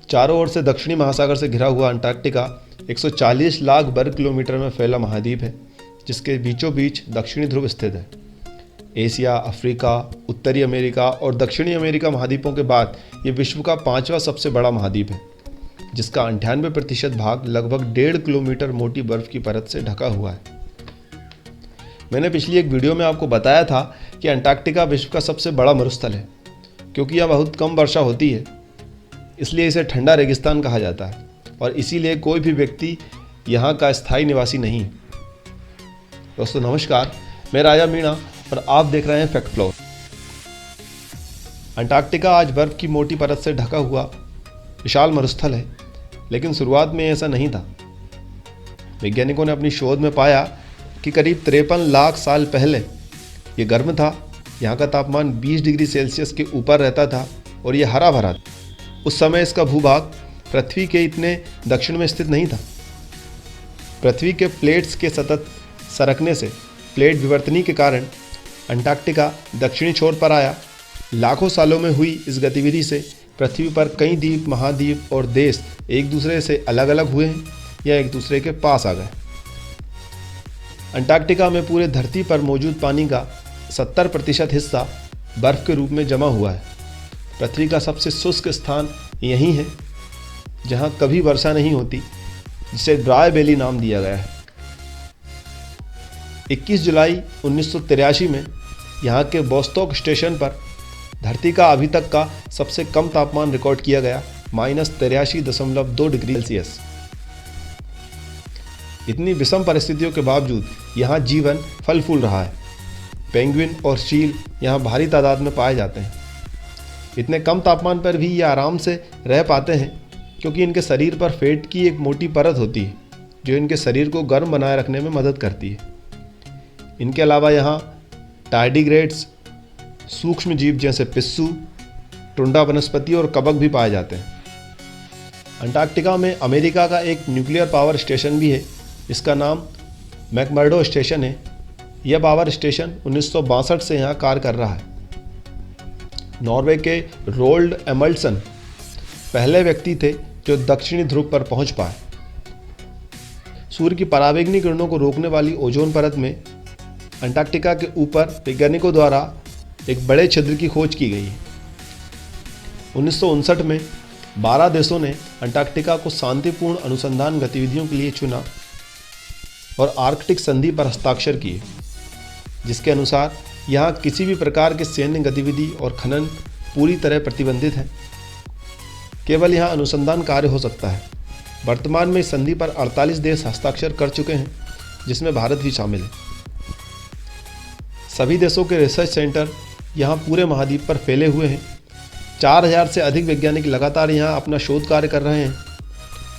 चारों ओर से दक्षिणी महासागर से घिरा हुआ अंटार्कटिका 140 लाख वर्ग किलोमीटर में फैला महाद्वीप है, जिसके बीचों बीच दक्षिणी ध्रुव स्थित है। एशिया, अफ्रीका, उत्तरी अमेरिका और दक्षिणी अमेरिका महाद्वीपों के बाद ये विश्व का 5वां सबसे बड़ा महाद्वीप है, जिसका 98% भाग लगभग 1.5 किलोमीटर मोटी बर्फ की परत से ढका हुआ है। मैंने पिछली एक वीडियो में आपको बताया था कि अंटार्कटिका विश्व का सबसे बड़ा मरुस्थल है। क्योंकि यह बहुत कम वर्षा होती है, इसलिए इसे ठंडा रेगिस्तान कहा जाता है और इसीलिए कोई भी व्यक्ति यहाँ का स्थायी निवासी नहीं है। दोस्तों नमस्कार, मैं राजा मीणा और आप देख रहे हैं फैक्ट फ्लो। अंटार्कटिका आज बर्फ की मोटी परत से ढका हुआ विशाल मरुस्थल है, लेकिन शुरुआत में ऐसा नहीं था। वैज्ञानिकों ने अपनी शोध में पाया कि करीब 53 लाख साल पहले ये गर्म था। यहाँ का तापमान 20 डिग्री सेल्सियस के ऊपर रहता था और ये हरा भरा था। उस समय इसका भूभाग पृथ्वी के इतने दक्षिण में स्थित नहीं था। पृथ्वी के प्लेट्स के सतत सरकने से प्लेट विवर्तनी के कारण अंटार्कटिका दक्षिणी छोर पर आया। लाखों सालों में हुई इस गतिविधि से पृथ्वी पर कई द्वीप, महाद्वीप और देश एक दूसरे से अलग अलग हुए हैं या एक दूसरे के पास आ गए। अंटार्कटिका में पूरे धरती पर मौजूद पानी का 70% हिस्सा बर्फ के रूप में जमा हुआ है। पृथ्वी का सबसे शुष्क स्थान यही है, जहां कभी वर्षा नहीं होती, जिसे ड्राई वैली नाम दिया गया है। 21 जुलाई 1983 में यहाँ के बोस्टॉक स्टेशन पर धरती का अभी तक का सबसे कम तापमान रिकॉर्ड किया गया, -83.2 डिग्री सेल्सियस। इतनी विषम परिस्थितियों के बावजूद यहाँ जीवन फल फूल रहा है। पेंगुइन और चील यहाँ भारी तादाद में पाए जाते हैं। इतने कम तापमान पर भी ये आराम से रह पाते हैं, क्योंकि इनके शरीर पर फैट की एक मोटी परत होती है, जो इनके शरीर को गर्म बनाए रखने में मदद करती है। इनके अलावा यहाँ टार्डिग्रेड्स, सूक्ष्म जीव जैसे पिस्सू, टुंडा वनस्पति और कवक भी पाए जाते हैं। अंटार्कटिका में अमेरिका का एक न्यूक्लियर पावर स्टेशन भी है, जिसका नाम मैकमर्डो स्टेशन है। यह पावर स्टेशन 1962 से यहाँ कार्य कर रहा है। नॉर्वे के रोल्ड एमल्सन पहले व्यक्ति थे जो दक्षिणी ध्रुव पर पहुंच पाए। सूर्य की पराबैंगनी किरणों को रोकने वाली ओजोन परत में अंटार्कटिका के ऊपर वैज्ञानिकों द्वारा एक बड़े छिद्र की खोज की गई है। 1959 में 12 देशों ने अंटार्कटिका को शांतिपूर्ण अनुसंधान गतिविधियों के लिए चुना और आर्कटिक संधि पर हस्ताक्षर किए, जिसके अनुसार यहाँ किसी भी प्रकार के सैन्य गतिविधि और खनन पूरी तरह प्रतिबंधित है। केवल यहाँ अनुसंधान कार्य हो सकता है। वर्तमान में इस संधि पर 48 देश हस्ताक्षर कर चुके हैं, जिसमें भारत भी शामिल है। सभी देशों के रिसर्च सेंटर यहाँ पूरे महाद्वीप पर फैले हुए हैं। 4000 से अधिक वैज्ञानिक लगातार यहाँ अपना शोध कार्य कर रहे हैं।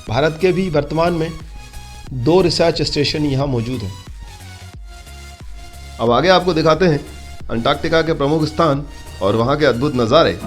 भारत के भी वर्तमान में 2 रिसर्च स्टेशन यहाँ मौजूद हैं। अब आगे आपको दिखाते हैं अंटार्कटिका के प्रमुख स्थान और वहाँ के अद्भुत नज़ारे।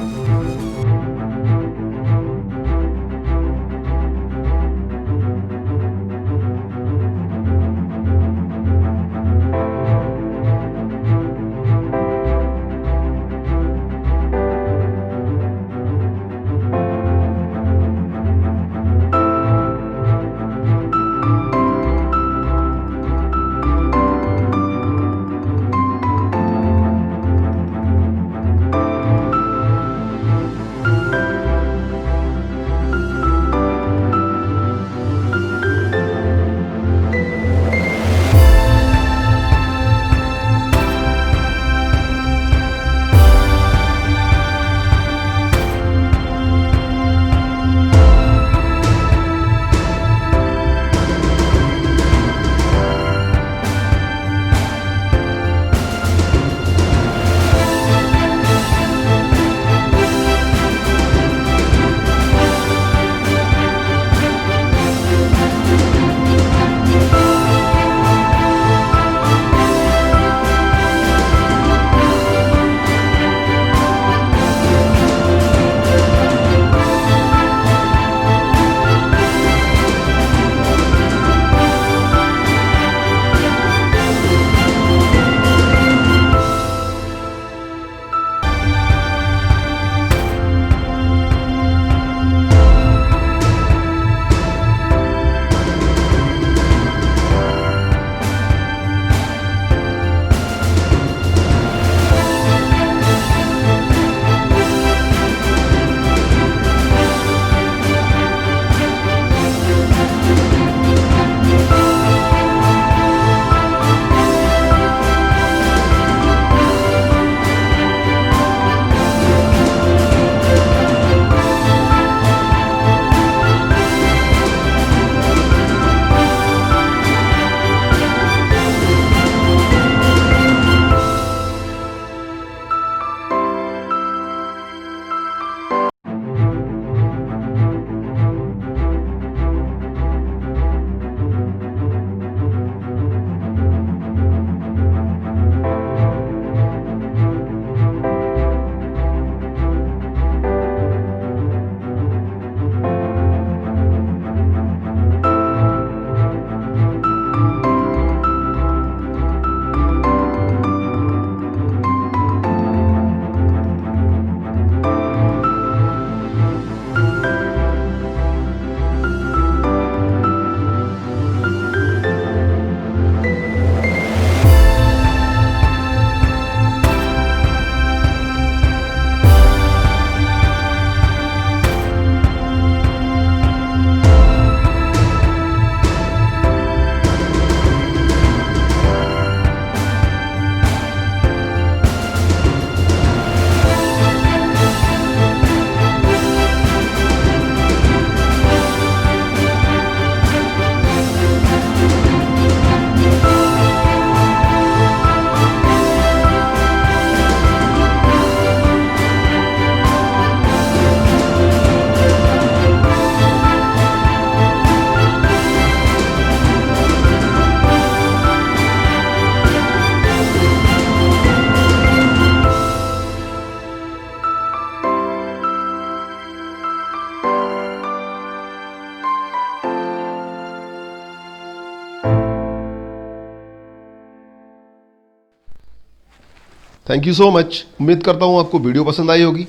Thank you so much. उम्मीद करता हूँ आपको वीडियो पसंद आई होगी।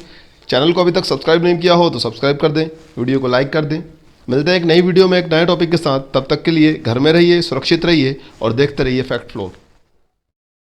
चैनल को अभी तक सब्सक्राइब नहीं किया हो तो सब्सक्राइब कर दें, वीडियो को लाइक कर दें। मिलते हैं एक नई वीडियो में एक नए टॉपिक के साथ। तब तक के लिए घर में रहिए, सुरक्षित रहिए और देखते रहिए फैक्ट फ्लोर।